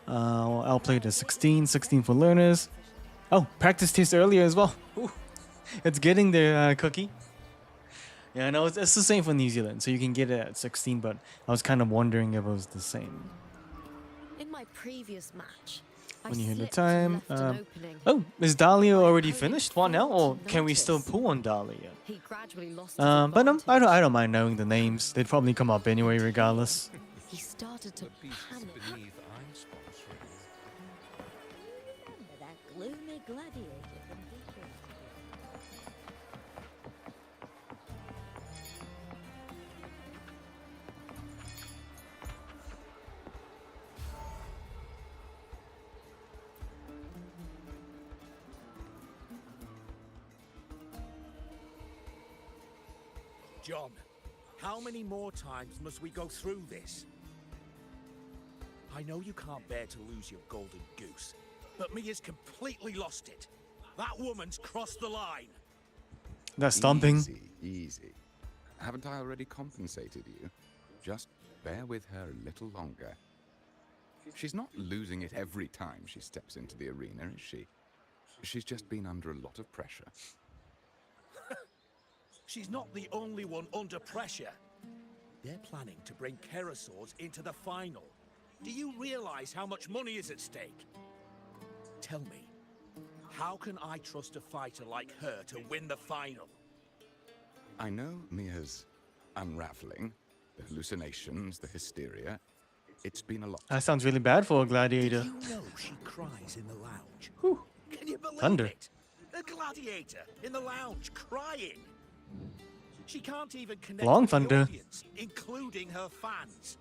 I'll play the 16 for learners. Oh, practice test earlier as well. Ooh, it's getting there, Cookie. Yeah, no, it's the same for New Zealand, so you can get it at 16. But I was kind of wondering if it was the same. In my previous match, I When you hit the slipped and time. left an opening. Oh, is Dahlia My already opponent finished? What now, or failed to can we still notice. pull on Dahlia? He gradually lost his But I advantage. don't mind knowing the names. They'd probably come up anyway, regardless. He started to The beasts panic. beneath I'm sponsoring. Remember that gloomy gladiator from history. John, how many more times must we go through this? I know you can't bear to lose your golden goose, but Mia's completely lost it. That woman's crossed the line. That's stomping. Easy, easy. Haven't I already compensated you? Just bear with her a little longer. She's not losing it every time she steps into the arena, is she? She's just been under a lot of pressure. She's not the only one under pressure. They're planning to bring Kerasaurs into the final. Do you realize how much money is at stake? Tell me, how can I trust a fighter like her to win the final? I know Mia's unraveling, the hallucinations, the hysteria. It's been a lot. That sounds really bad for a gladiator. Did you know she cries in the lounge? Whew. Can you believe Thunder. it? A gladiator in the lounge crying. She can't even connect Long with the thunder. audience, including her fans.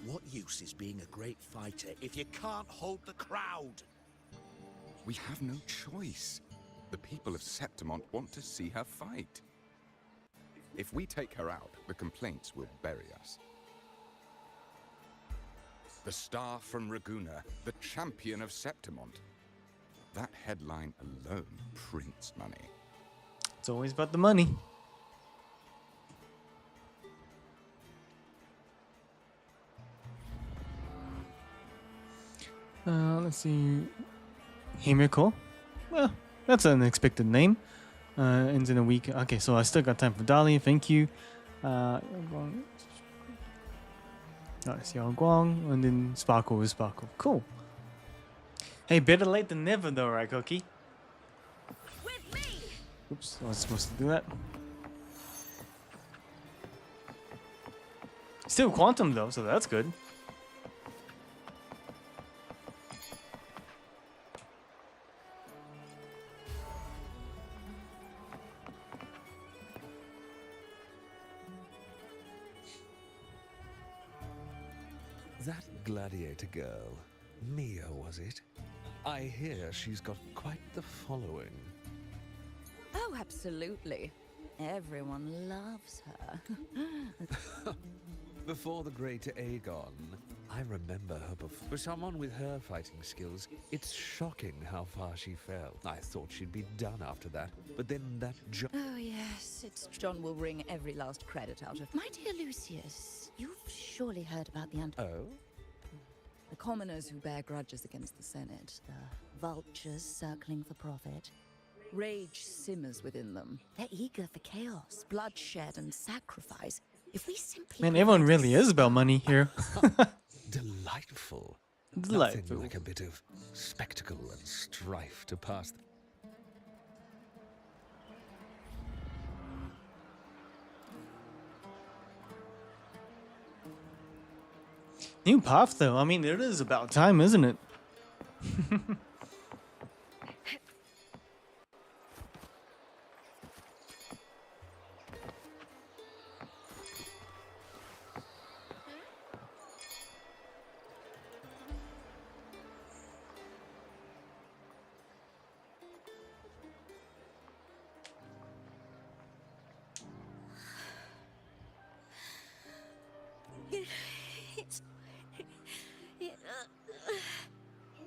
What use is being a great fighter if you can't hold the crowd? We have no choice. The people of Septimont want to see her fight. If we take her out, the complaints will bury us. The star from Raguna, the champion of Septimont. That headline alone prints money. It's always about the money. Let's see. Himiko. Well, that's an unexpected name. Ends in a week. Okay, so I still got time for Dali. Thank you. Xiao Guang, and then Sparkle is Sparkle. Cool. Hey, better late than never, though, right, Cookie? With me! Oops, I was supposed to do that. Still Quantum, though, so that's good. That gladiator girl, Mia, was it? I hear she's got quite the following. Oh, absolutely. Everyone loves her. Before the great Aegon, I remember her before. For someone with her fighting skills, it's shocking how far she fell. I thought she'd be done after that, but then that Oh, yes, it's John will wring every last credit out of. My dear Lucius, you've surely heard about the Oh? The commoners who bear grudges against the Senate, the vultures circling for profit. Rage simmers within them. They're eager for chaos, bloodshed, and sacrifice. If we simply... Man, everyone really is about money here. Delightful. Delightful. Nothing like a bit of spectacle and strife to pass. New path, though. I mean, it is about time, isn't it?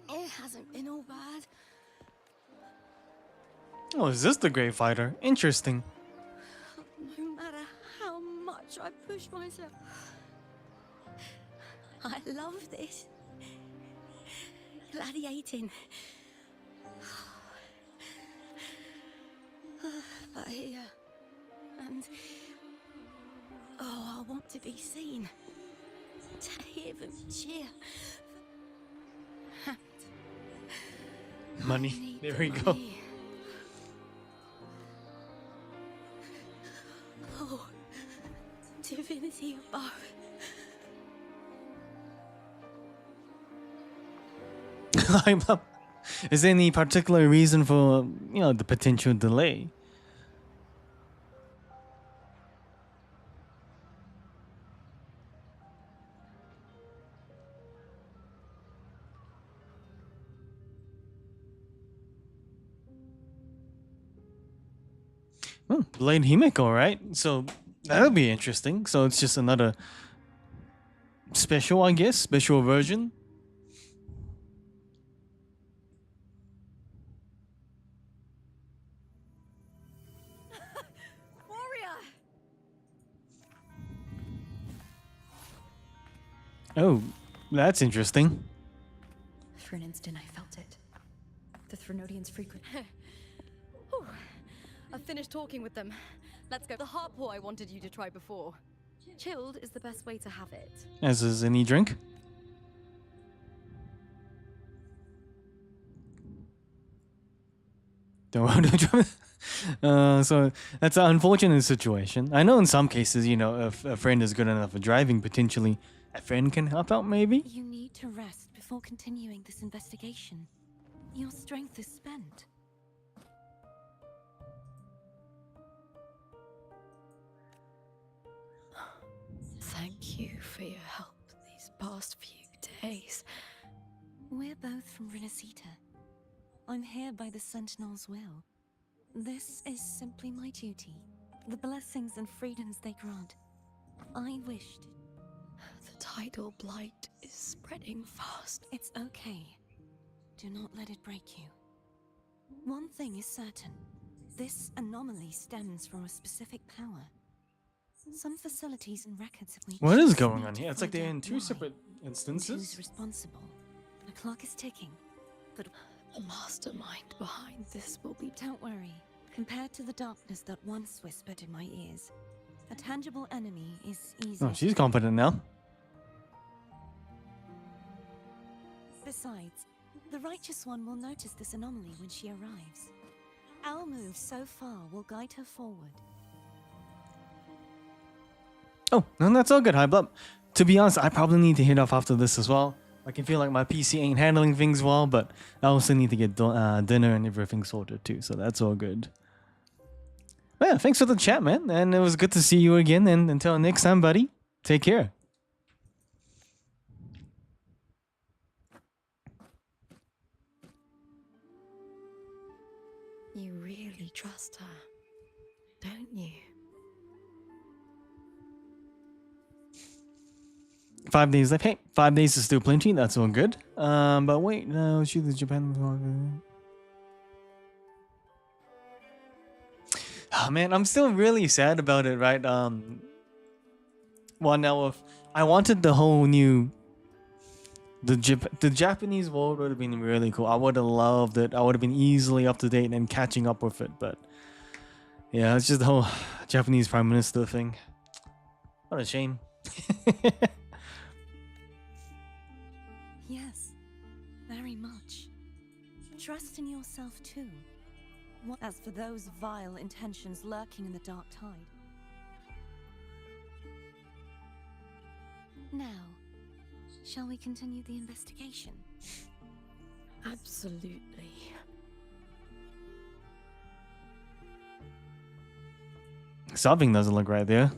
It hasn't been all bad. Oh, is this the Great Fighter? Interesting. No matter how much I push myself, I love this. Gladiating. But here, and oh, I want to be seen, to hear them cheer. And Money. I need There the we go. money. Oh, divinity above. Is there any particular reason for, the potential delay? Oh, Blade Himiko, right? So That'll be interesting. So it's just another special, I guess, special version. Warrior! Oh, that's interesting. For an instant, I felt it. The Threnodians frequent. Whew. I've finished talking with them. Let's go. The Harpor I wanted you to try before. Chilled is the best way to have it. As is any drink. So that's an unfortunate situation. I know in some cases, you know, if a friend is good enough at driving, potentially a friend can help out, maybe. You need to rest before continuing this investigation. Your strength is spent. Thank you for your help these past few days. We're both from Renacita. I'm here by the Sentinel's will. This is simply my duty. The blessings and freedoms they grant. I wished. The tidal blight is spreading fast. It's okay. Do not let it break you. One thing is certain. This anomaly stems from a specific power. Some facilities and records have reached. What is going on here? It's like they're in two separate instances. Who's responsible? The clock is ticking. But the mastermind behind this will be. Don't worry. Compared to the darkness that once whispered in my ears, a tangible enemy is easy. Oh, she's confident now. Besides, the Righteous One will notice this anomaly when she arrives. Our move so far will guide her forward. Oh, no, that's all good, High Blood. To be honest, I probably need to head off after this as well. I can feel like my PC ain't handling things well, but I also need to get dinner and everything sorted too, so that's all good. Well, yeah, thanks for the chat, man, and it was good to see you again, and until next time, buddy, take care. You really trust her, don't you? 5 days left. Hey, 5 days is still plenty. That's all good. But wait, no, shoot the Japan. Oh man, I'm still really sad about it, right? Well, now if I wanted the whole new, the Japanese world would have been really cool. I would have loved it. I would have been easily up to date and catching up with it. But yeah, it's just the whole Japanese Prime Minister thing. What a shame. Yes, very much. Trust in yourself too. As for those vile intentions lurking in the dark tide. Now, shall we continue the investigation? Absolutely. Something doesn't look right there.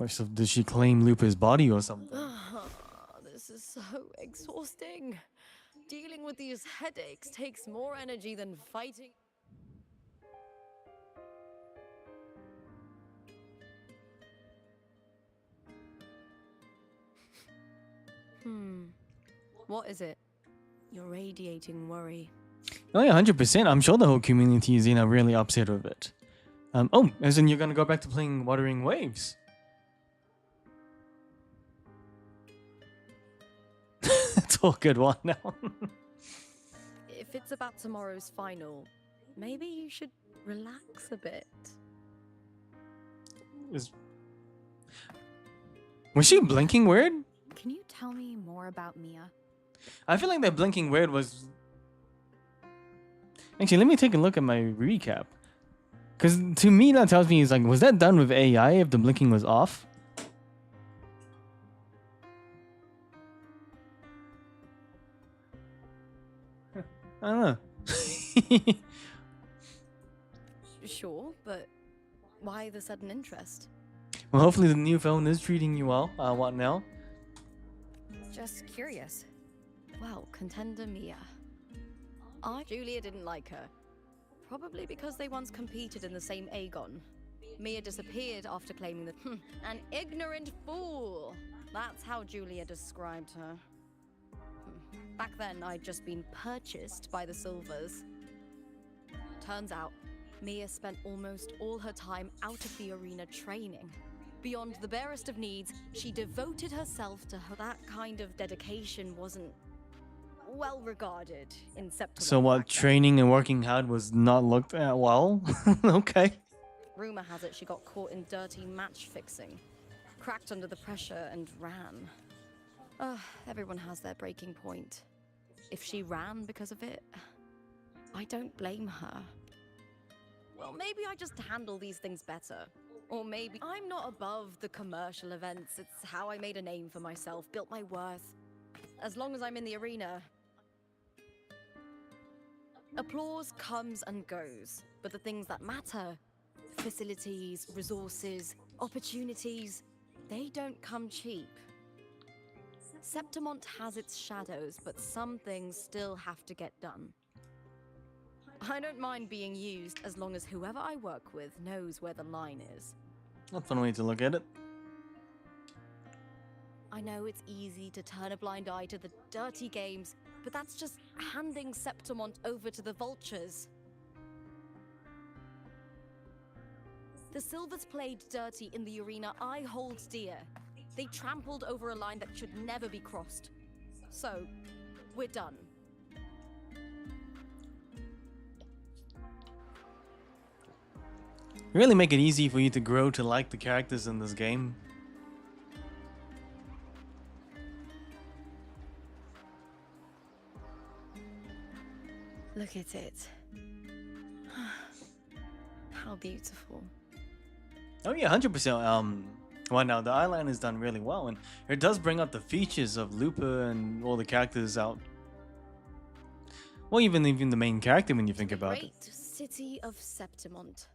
So did she claim Lupa's body or something? This is so exhausting. Dealing with these headaches takes more energy than fighting. What is it? You're radiating worry. Oh yeah, 100%. I'm sure the whole community is, really upset with it. Oh, as in you're gonna go back to playing Wuthering Waves. It's all good one now. If it's about tomorrow's final, maybe you should relax a bit. Was she blinking weird? Can you tell me more about Mia? I feel like that blinking weird was... Actually, let me take a look at my recap. Because to me, that tells me, was that done with AI if the blinking was off? I don't know. but why the sudden interest? Well, hopefully the new phone is treating you well. What now? Just curious. Well, contender Mia. Julia didn't like her. Probably because they once competed in the same Aegon. Mia disappeared after claiming that, an ignorant fool. That's how Julia described her. Back then, I'd just been purchased by the Silvers. Turns out, Mia spent almost all her time out of the arena training. Beyond the barest of needs, she devoted herself to her. That kind of dedication wasn't well regarded in September. So what, training and working hard was not looked at well? Okay. Rumor has it she got caught in dirty match fixing, cracked under the pressure and ran. Everyone has their breaking point. If she ran because of it, I don't blame her. Well, maybe I just handle these things better. Or maybe I'm not above the commercial events. It's how I made a name for myself, built my worth. As long as I'm in the arena. Applause comes and goes, but the things that matter, facilities, resources, opportunities, they don't come cheap. Septimont has its shadows, but some things still have to get done. I don't mind being used as long as whoever I work with knows where the line is. That's a fun way to look at it. I know it's easy to turn a blind eye to the dirty games, but that's just handing Septimont over to the vultures. The Silvers played dirty in the arena I hold dear. They trampled over a line that should never be crossed. So, we're done. Really make it easy for you to grow to like the characters in this game. Look at it. How beautiful. Oh yeah, 100%. Well, now the eyeline is done really well, and it does bring out the features of Lupa and all the characters out. Well, even the main character when you think about it. Great city of Septimont.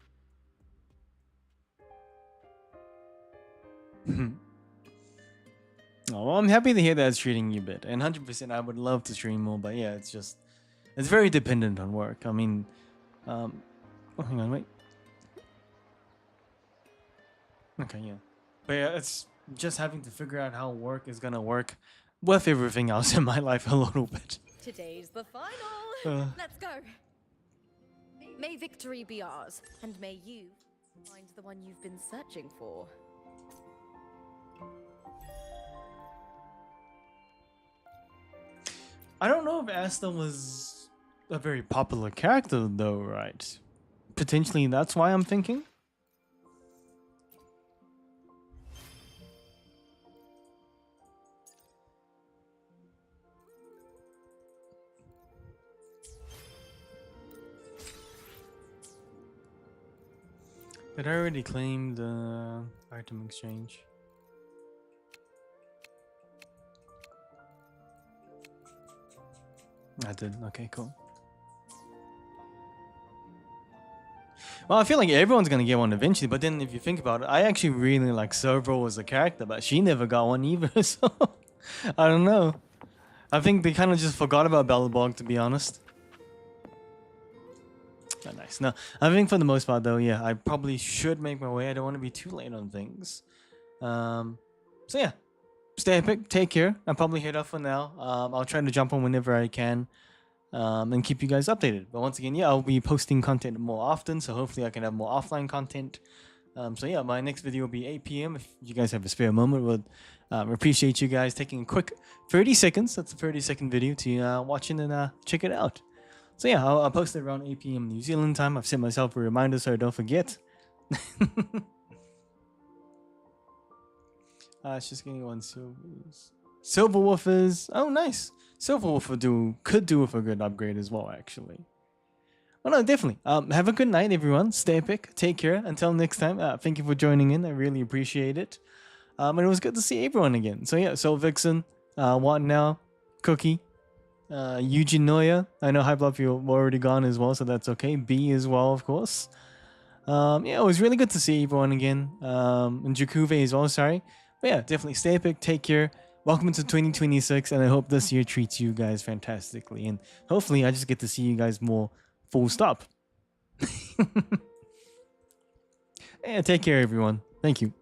Oh, well, I'm happy to hear that it's treating you a bit, and 100% I would love to stream more, but yeah, it's very dependent on work. I mean, oh, hang on, wait. Okay, yeah. But yeah, it's just having to figure out how work is gonna work with everything else in my life a little bit. Today's the final. Let's go. May victory be ours, and may you find the one you've been searching for. I don't know if Asta was a very popular character though, right? Potentially that's why I'm thinking. Did I already claim the item exchange? I did. Okay, cool. Well, I feel like everyone's gonna get one eventually, but then if you think about it, I actually really like Servo as a character, but she never got one either, so I don't know. I think they kind of just forgot about Belleborg, to be honest. Oh, nice. No, I think for the most part, though, yeah, I probably should make my way. I don't want to be too late on things. So yeah, stay epic. Take care. I'll probably head off for now. I'll try to jump on whenever I can, and keep you guys updated. But once again, yeah, I'll be posting content more often, so hopefully I can have more offline content. So yeah, my next video will be 8 p.m. If you guys have a spare moment, would appreciate you guys taking a quick 30 seconds. That's a 30-second video to watch it and check it out. So yeah, I'll post it around 8 p.m. New Zealand time. I've set myself a reminder so I don't forget. It's just getting on Silvers. Silverwoofers. Oh, nice. Silverwoofer could do with a good upgrade as well, actually. Well, no, definitely. Have a good night, everyone. Stay epic. Take care. Until next time, thank you for joining in. I really appreciate it. And it was good to see everyone again. So yeah, Soul Vixen, What Now, Cookie, Eugene Noya. I know Hype Love, you're already gone as well, so that's okay. B as well, of course. Yeah, it was really good to see everyone again. And Jakuve as well, sorry. But yeah, definitely stay epic, take care. Welcome to 2026, and I hope this year treats you guys fantastically. And hopefully I just get to see you guys more full stop. Yeah, take care everyone. Thank you.